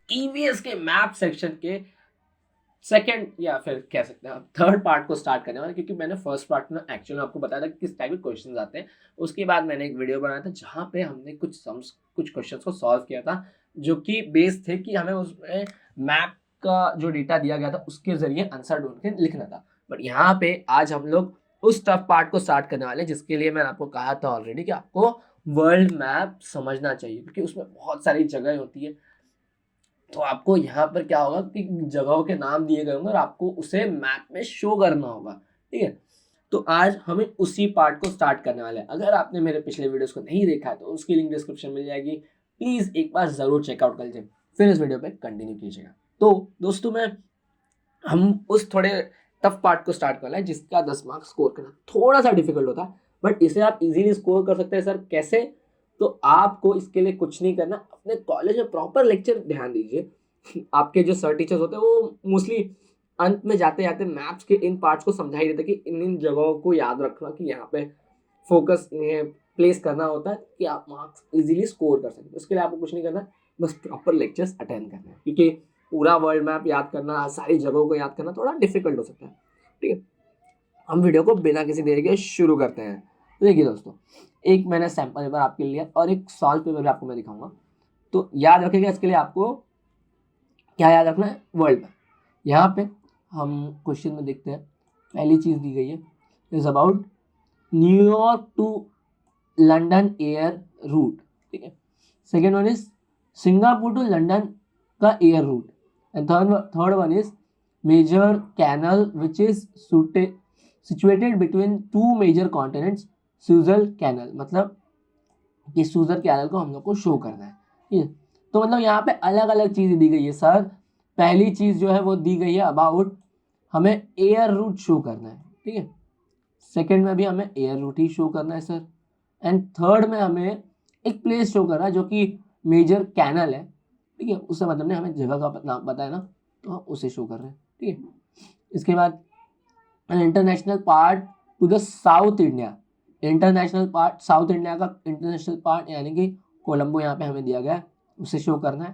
EVS के map section के second या फिर कह सकते हैं आप थर्ड पार्ट को स्टार्ट करने वाले, क्योंकि मैंने फर्स्ट पार्ट में एक्चुअली आपको बताया था कि किस टाइप के क्वेश्चंस आते हैं। उसके बाद मैंने एक वीडियो बनाया था जहाँ पे हमने कुछ क्वेश्चंस को सॉल्व किया था, जो कि बेस थे कि हमें उसमें मैप का जो डेटा दिया गया था उसके जरिए आंसर ढूंढ के लिखना था। बट यहाँ पे आज हम लोग उस टफ पार्ट को स्टार्ट करने वाले हैं, जिसके लिए मैंने आपको कहा था ऑलरेडी कि आपको वर्ल्ड मैप समझना चाहिए, क्योंकि उसमें बहुत सारी जगह होती है। तो आपको यहाँ पर क्या होगा कि जगहों के नाम दिए गए होंगे और आपको उसे मैप में शो करना होगा। ठीक है, तो आज हमें उसी पार्ट को स्टार्ट करने वाले हैं। अगर आपने मेरे पिछले वीडियोस को नहीं देखा है तो उसकी लिंक डिस्क्रिप्शन मिल जाएगी, प्लीज एक बार जरूर चेकआउट कर लीजिए, फिर इस वीडियो पे कंटिन्यू कीजिएगा। तो दोस्तों हम उस थोड़े टफ पार्ट को स्टार्ट कर रहे हैं, जिसका 10 मार्क्स स्कोर करना थोड़ा सा डिफिकल्ट होता है, बट इसे आप इजीली स्कोर कर सकते हैं। सर कैसे? तो आपको इसके लिए कुछ नहीं करना, अपने कॉलेज में प्रॉपर लेक्चर ध्यान दीजिए। आपके जो सर टीचर्स होते हैं वो मोस्टली अंत में जाते जाते मैथ्स के इन पार्ट्स को समझा ही देते कि इन जगहों को याद रखना, कि यहाँ पे फोकस इन्हें प्लेस करना होता है कि आप मार्क्स इजीली स्कोर कर सकते हैं। उसके लिए आपको कुछ नहीं करना, बस प्रॉपर लेक्चर्स अटेंड करना है, क्योंकि पूरा वर्ल्ड मैप याद करना, सारी जगहों को याद करना थोड़ा डिफिकल्ट हो सकता है। ठीक है, हम वीडियो को बिना किसी देरी के शुरू करते हैं। तो देखिए दोस्तों, एक मैंने सैंपल पेपर आपके लिए और एक सॉल्व पेपर भी आपको मैं दिखाऊंगा। तो याद रखिएगा, इसके लिए आपको क्या याद रखना है? World map. यहाँ पे हम क्वेश्चन में देखते हैं, पहली चीज दी गई है is about New York to London air route. ठीक है, second one is Singapore to London का air route, and third one is major canal which is situated between two major continents, Suez canal. मतलब कि सूजल कैनल को हम लोग को show करना है। ठीक है, तो मतलब यहाँ पे अलग अलग चीजें दी गई है सर। पहली चीज जो है वो दी गई है अबाउट हमें एयर रूट शो करना है। ठीक है, सेकंड में भी हमें एयर रूट ही शो करना है सर, एंड थर्ड में हमें एक प्लेस शो करना है जो कि मेजर कैनल है। ठीक है, उससे मतलब नहीं, हमें जगह का नाम पता है ना, तो हम उसे शो कर रहे हैं। ठीक है, इसके बाद international part two the south India. International part, south India का इंटरनेशनल पार्ट यानी कि कोलंबो यहाँ पे हमें दिया गया है, उसे शो करना है।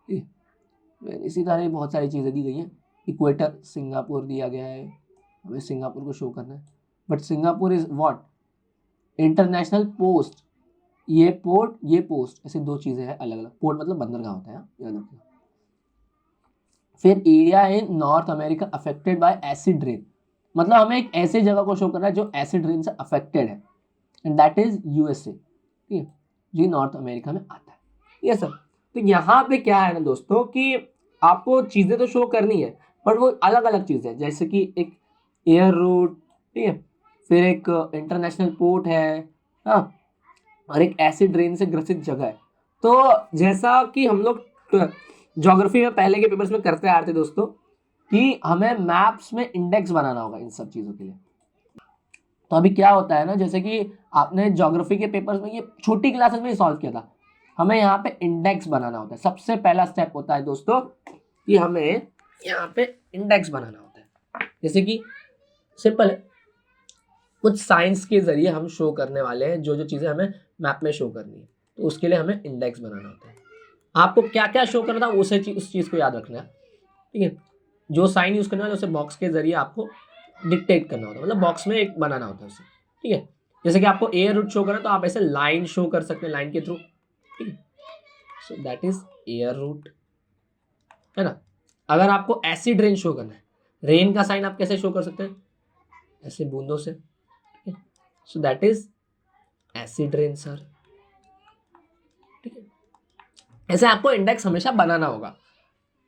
ठीक है, इसी तरह बहुत सारी चीज़ें दी गई हैं। इक्वेटर सिंगापुर दिया गया है, हमें सिंगापुर को शो करना है। But Singapore is what? International post. ये पोर्ट, ये पोस्ट, ऐसे दो चीज़ें हैं अलग अलग। पोर्ट मतलब बंदरगाह होता है, याद रखिए। फिर area in north America affected by acid rain, मतलब हमें एक ऐसे जगह को शो करना है जो एसिड रेन से अफेक्टेड है, एंड दैट इज यूएसए। ठीक है, जी नॉर्थ अमेरिका में आता है ये सब। तो यहाँ पे क्या है ना दोस्तों कि आपको चीजें तो शो करनी है, बट वो अलग अलग चीजें हैं, जैसे कि एक एयर रूट, ठीक है, फिर एक इंटरनेशनल पोर्ट है, हाँ, और एक एसिड रेन से ग्रसित जगह है। तो जैसा कि हम लोग ज्योग्राफी में पहले के पेपर्स में करते आ रहे थे दोस्तों, कि हमें मैप्स में इंडेक्स बनाना होगा इन सब चीज़ों के लिए। तो अभी क्या होता है ना, जैसे कि आपने ज्योग्राफी के पेपर्स में ये छोटी क्लासेस में ही सॉल्व किया था, हमें यहाँ पे इंडेक्स बनाना होता है। सबसे पहला स्टेप होता है दोस्तों कि हमें यहाँ पे इंडेक्स बनाना होता है। जैसे कि सिंपल है, कुछ साइंस के जरिए हम शो करने वाले हैं जो जो चीज़ें हमें मैप में शो करनी है, तो उसके लिए हमें इंडेक्स बनाना होता है। आपको क्या क्या शो करना था उस चीज़ को याद रखना है। ठीक है, जो साइन यूज करना है उसे बॉक्स के जरिए आपको डिक्टेट करना होता है, मतलब बॉक्स में एक बनाना होता है उसे। ठीक है, जैसे कि आपको एयर रूट शो करना है तो आप ऐसे लाइन शो कर सकते हैं, लाइन के थ्रू। ठीक है, so that is air root, है ना। अगर आपको एसिड रेन शो करना है, रेन का साइन आप कैसे शो कर सकते हैं? ऐसे बूंदों से। ठीक है, so that is acid rain sir. ठीक है, ऐसे आपको इंडेक्स हमेशा बनाना होगा।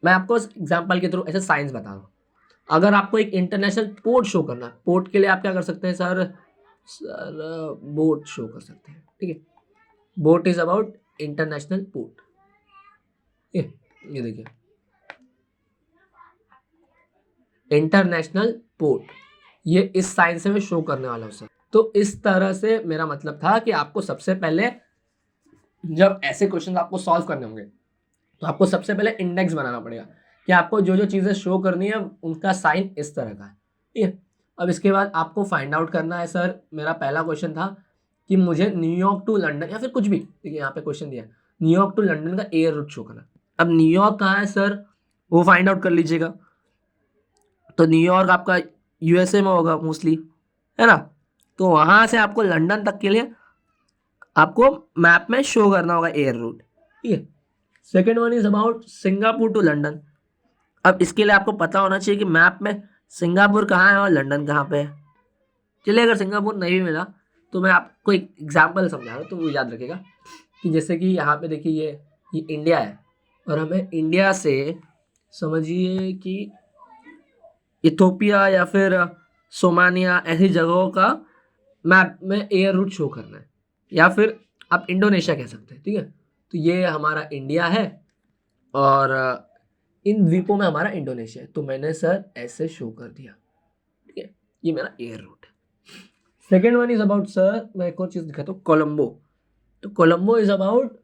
मैं आपको एग्जांपल के थ्रू ऐसे साइंस बता रहा हूँ। अगर आपको एक इंटरनेशनल पोर्ट शो करना है, पोर्ट के लिए आप क्या कर सकते हैं सर? बोट शो कर सकते हैं। ठीक है, boat is about international port. ये देखिए, इंटरनेशनल पोर्ट, ये इस साइन से मैं शो करने वाला हूँ सर। तो इस तरह से मेरा मतलब था कि आपको सबसे पहले जब ऐसे क्वेश्चन आपको सॉल्व करने होंगे तो आपको सबसे पहले इंडेक्स बनाना पड़ेगा कि आपको जो जो चीज़ें शो करनी है उनका साइन इस तरह का है। ठीक है, अब इसके बाद आपको फाइंड आउट करना है सर। मेरा पहला क्वेश्चन था कि मुझे न्यूयॉर्क टू लंदन या फिर कुछ भी, देखिए यहाँ पे क्वेश्चन दिया है, न्यूयॉर्क टू लंदन का एयर रूट शो करना। अब न्यूयॉर्क कहाँ है सर, वो फाइंड आउट कर लीजिएगा। तो न्यूयॉर्क आपका यूएसए में होगा मोस्टली, है ना। तो वहां से आपको लंदन तक के लिए आपको मैप में शो करना होगा एयर रूट, ठीक है। Second one is about Singapore to London. अब इसके लिए आपको पता होना चाहिए कि मैप में सिंगापुर कहाँ है और लंदन कहाँ पे है। चलिए अगर सिंगापुर नहीं मिला तो मैं आपको एक एग्जाम्पल समझा रहा हूँ, तो वो याद रखेगा कि जैसे कि यहाँ पे देखिए ये इंडिया है, और हमें इंडिया से समझिए कि इथोपिया या फिर सोमानिया ऐसी जगहों का मैप में एयर रूट शो करना है, या फिर आप इंडोनेशिया कह सकते हैं, ठीक है। तो ये हमारा इंडिया है और इन द्वीपों में हमारा इंडोनेशिया है, तो मैंने सर ऐसे शो कर दिया, ठीक है। ये मेरा एयर रूट है। Second one is about sir, मैं एक और चीज दिखाता हूँ, कोलंबो। तो कोलंबो इज अबाउट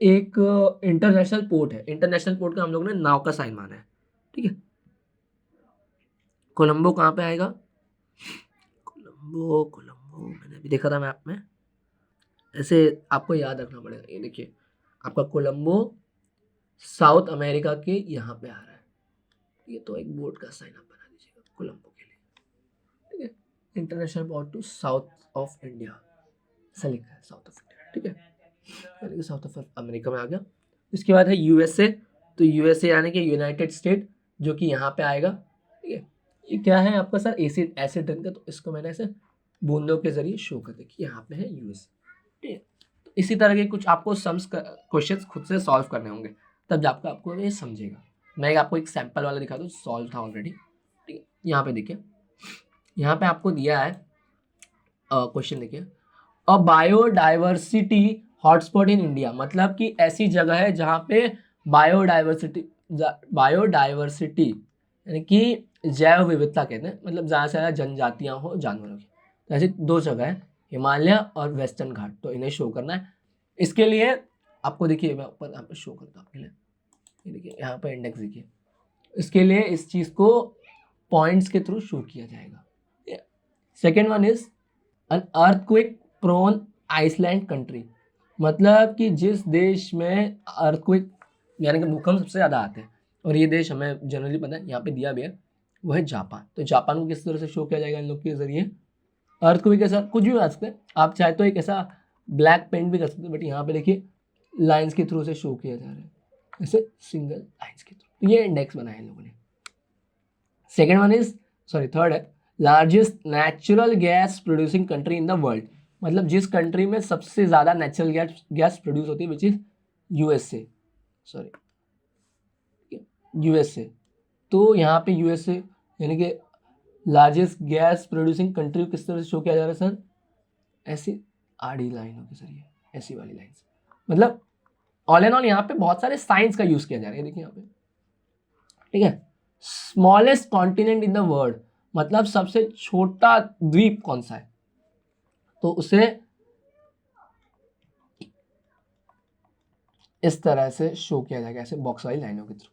एक इंटरनेशनल पोर्ट है। इंटरनेशनल पोर्ट का हम लोग ने नाव का साइन माना है, ठीक है। कोलंबो कहाँ पे आएगा, कोलंबो कोलंबो मैंने अभी देखा था मैप में, ऐसे आपको याद रखना पड़ेगा। ये देखिए आपका कोलंबो साउथ अमेरिका के यहाँ पे आ रहा है, ये तो एक बोर्ड का साइन आप बना दीजिएगा कोलंबो के लिए, ठीक है। International port to south of India, ऐसा लिखा है साउथ ऑफ इंडिया, ठीक है। यानी कि साउथ ऑफ अमेरिका में आ गया। इसके बाद है यूएसए। तो यूएसए यानी कि यूनाइटेड स्टेट, जो कि यहाँ पे आएगा, ठीक है। ये क्या है आपका सर, एसिड एसिड ड्रिंक का, तो इसको मैंने ऐसे बूंदों के जरिए शो कर दिया कि यहाँ पे है यूएसए, ठीक है। तो इसी तरह के कुछ आपको सम्स क्वेश्चंस खुद से सॉल्व करने होंगे, तब जाकर आपको ये समझेगा। मैं आपको एक सैंपल वाला दिखा दूँ, सॉल्व था ऑलरेडी, ठीक है। यहाँ पे देखिए, यहाँ पे आपको दिया है क्वेश्चन, देखिए अ बायोडाइवर्सिटी हॉटस्पॉट इन इंडिया, मतलब कि ऐसी जगह है जहाँ पे बायोडाइवर्सिटी यानी कि जैव विविधता कहते हैं, मतलब ज़्यादा से ज़्यादा जनजातियाँ हो जानवरों की। तो ऐसी दो जगह है, हिमालय और वेस्टर्न घाट, तो इन्हें शो करना है। इसके लिए आपको देखिए, मैं ऊपर यहाँ पर शो करता हूँ आपके लिए, ये देखिए यहाँ पर इंडेक्स देखिए। इसके लिए इस चीज़ को पॉइंट्स के थ्रू शो किया जाएगा। Second one is an earthquake prone island country, मतलब कि जिस देश में अर्थक्वेक यानी कि भूकंप सबसे ज़्यादा आते हैं, और ये देश हमें जनरली पता है यहाँ पे दिया भी है, वो है जापान। तो जापान को किस तरह से शो किया जाएगा इन लोग के जरिए, अर्थक्वेक ऐसा कुछ भी बना सकते हैं आप, चाहे तो एक ऐसा ब्लैक पेंट भी कर सकते हैं, बट यहाँ पे देखिए लाइन्स के थ्रू से शो किया जा रहा है, ऐसे सिंगल लाइन्स के थ्रू। तो ये इंडेक्स बनाया इन लोगों ने। सेकेंड वन इज थर्ड है largest natural gas producing country in the world, मतलब जिस कंट्री में सबसे ज़्यादा नेचुरल गैस प्रोड्यूस होती है, विच इज यूएसए, यूएसए। तो यहाँ पे यूएसए यानी कि लार्जेस्ट गैस प्रोड्यूसिंग कंट्री किस तरह से शो किया जा रहा है सर, ऐसी आड़ी लाइनों के जरिए, ऐसी वाली लाइन, मतलब ऑल एंड ऑल यहाँ पे बहुत सारे साइंस का यूज किया जा रहा है, देखिए यहाँ पे, ठीक है। Smallest continent in the world, मतलब सबसे छोटा द्वीप कौन सा है, तो उसे इस तरह से शो किया जाएगा, ऐसे बॉक्स वाली लाइनों के थ्रू,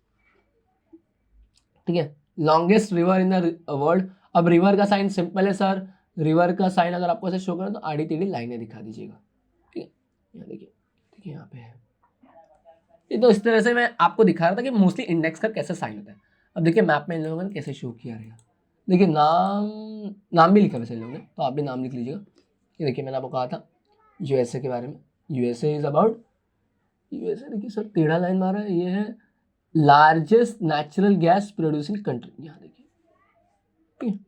ठीक है। Longest river in the world, अब रिवर का साइन सिंपल है सर, रिवर का साइन अगर आपको ऐसे शो करें तो आड़ी टेढ़ी लाइनें दिखा दीजिएगा, ठीक है। यहाँ देखिए, देखिए यहाँ पे है ये। तो इस तरह से मैं आपको दिखा रहा था कि मोस्टली इंडेक्स का कैसे साइन होता है। अब देखिए मैप में इन लोगों ने कैसे शो किया रहेगा, देखिए नाम भी लिखा वैसे इन लोगों ने, तो आप भी नाम लिख लीजिएगा। ये देखिए मैंने आपको कहा था यूएसए के बारे में, यूएसए इज अबाउट, यूएसए देखिए सर टेढ़ा लाइन मारा है, ये है largest natural gas producing country, यहाँ देखिए।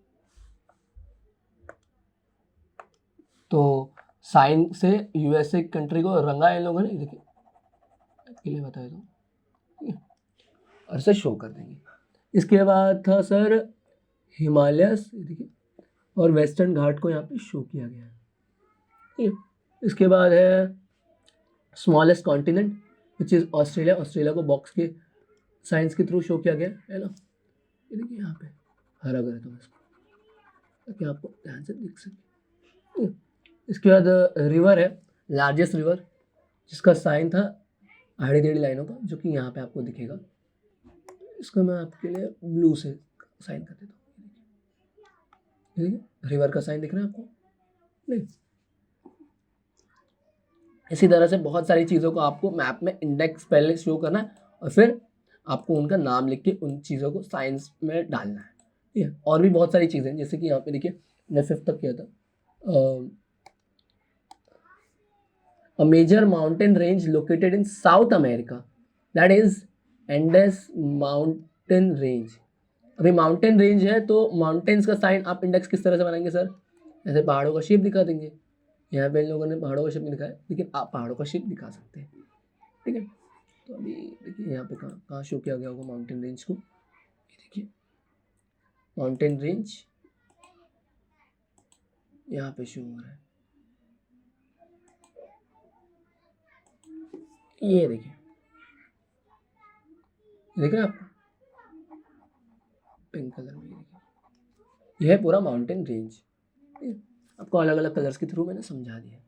तो साइन से यूएसए कंट्री को रंगा इन लोगों ने, देखिए के लिए बताया तो और से शो कर देंगे। इसके बाद था सर हिमालयस, देखिए, और वेस्टर्न घाट को यहाँ पे शो किया गया है, ठीक है। इसके बाद है smallest continent which is Australia, Australia को बॉक्स के साइंस के थ्रू शो किया गया है ना, ये देखिए यहाँ पे हरा कर देता हूँ इसको ताकि आपको ध्यान से दिख सके। इसके बाद रिवर है, लार्जेस्ट रिवर, जिसका साइन था आड़ी टेढ़ी लाइनों का, जो कि यहाँ पे आपको दिखेगा। इसको मैं आपके लिए ब्लू से साइन कर देता हूँ, देखिए रिवर का साइन दिख रहा है आपको नहीं। इसी तरह से बहुत सारी चीज़ों को आपको मैप में इंडेक्स पहले शो करना है, और फिर आपको उनका नाम लिख के उन चीज़ों को साइंस में डालना है, ठीक है। और भी बहुत सारी चीज़ें जैसे कि यहाँ पे देखिए मैंने 5th तक किया था। A major mountain range located in South America, that is Andes Mountain Range। अभी माउंटेन रेंज है तो माउंटेन्स का साइन आप इंडेक्स किस तरह से बनाएंगे सर? ऐसे पहाड़ों का शेप दिखा देंगे। यहाँ पे इन लोगों ने पहाड़ों का शेप नहीं दिखाया, लेकिन आप पहाड़ों का शेप दिखा सकते हैं, ठीक है। तो अभी देखिए यहाँ पे कहाँ शो किया गया होगा माउंटेन रेंज को, देखिए माउंटेन रेंज यहाँ पे शो हो रहा है, ये देखिए, देख रहे हैं आप पिंक कलर में, देखिए यह है पूरा माउंटेन रेंज। आपको अलग अलग कलर्स के थ्रू मैंने समझा दिया।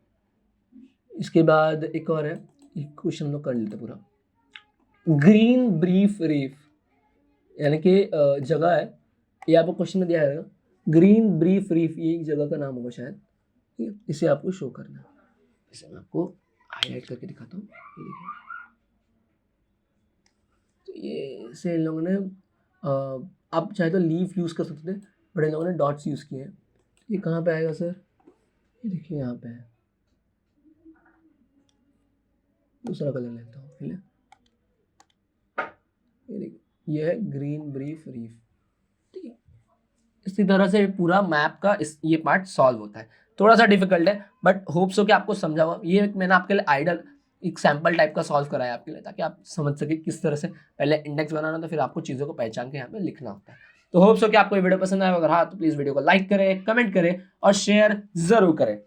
इसके बाद एक और है, एक क्वेश्चन हम लोग कर लेते पूरा। ग्रीन ब्रीफ रीफ यानी कि जगह है, ये आपको क्वेश्चन में दिया है, ग्रीन ब्रीफ रीफ, ये एक जगह का नाम होगा शायद, ठीक है। इसे आपको शो करना है, इसे मैं आपको हाईलाइट करके दिखाता हूँ, ये देखिए। तो ये से इन लोगों ने आप चाहे तो लीफ यूज़ कर सकते थे, बट इन लोगों ने डॉट्स यूज़ किए हैं। ये कहाँ पे आएगा सर? ये देखिए यहाँ पे है, दूसरा कलर लेता हूँ, ठीक है। ये देखिए ये है ग्रीन ब्रीफ रीफ, ठीक है। इसी तरह से पूरा मैप का ये पार्ट सॉल्व होता है। थोड़ा सा डिफिकल्ट है बट होप्स हो कि आपको समझा हुआ। ये मैंने आपके लिए आइडल एक सैम्पल टाइप का सॉल्व कराया आपके लिए, ताकि आप समझ सके किस तरह से पहले इंडेक्स बनाना तो फिर आपको चीज़ों को पहचान के यहाँ पे लिखना होता है। तो होप्स हो कि आपको ये वीडियो पसंद आया, अगर हाँ तो प्लीज़ वीडियो को लाइक करें, कमेंट करें और शेयर ज़रूर करें।